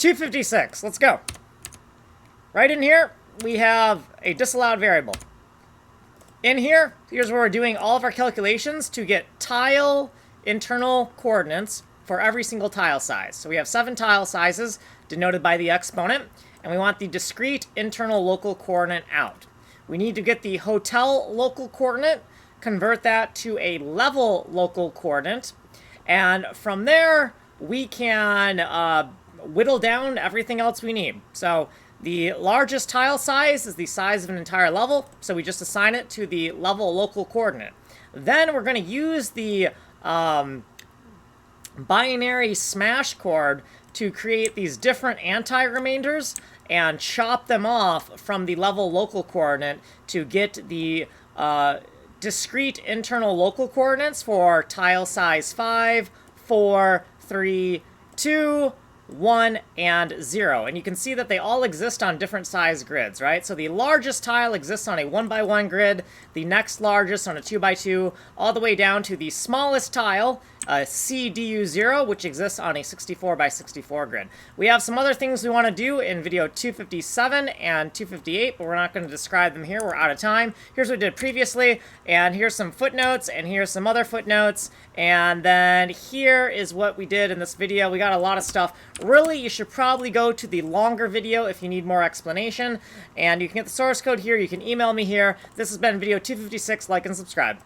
256, let's go. Right in here, we have a disallowed variable. In here, here's where we're doing all of our calculations to get tile internal coordinates for every single tile size. So we have 7 tile sizes denoted by the exponent, and we want the discrete internal local coordinate out. We need to get the hotel local coordinate, convert that to a level local coordinate, and from there, we can whittle down everything else we need. So the largest tile size is the size of an entire level, so we just assign it to the level local coordinate. Then we're going to use the binary smash chord to create these different anti-remainders and chop them off from the level local coordinate to get the discrete internal local coordinates for tile size 5, 4, 3, 2, 1, and 0. And you can see that they all exist on different size grids, right? So the largest tile exists on a 1x1 grid, the next largest on a 2x2, all the way down to the smallest tile, CDU0, which exists on a 64x64 grid. We have some other things we want to do in video 257 and 258, but we're not going to describe them here. We're out of time. Here's what we did previously, and here's some footnotes, and here's some other footnotes, and then here is what we did in this video. We got a lot of stuff. Really, you should probably go to the longer video if you need more explanation, and you can get the source code here. You can email me here. This has been video 256. Like and subscribe.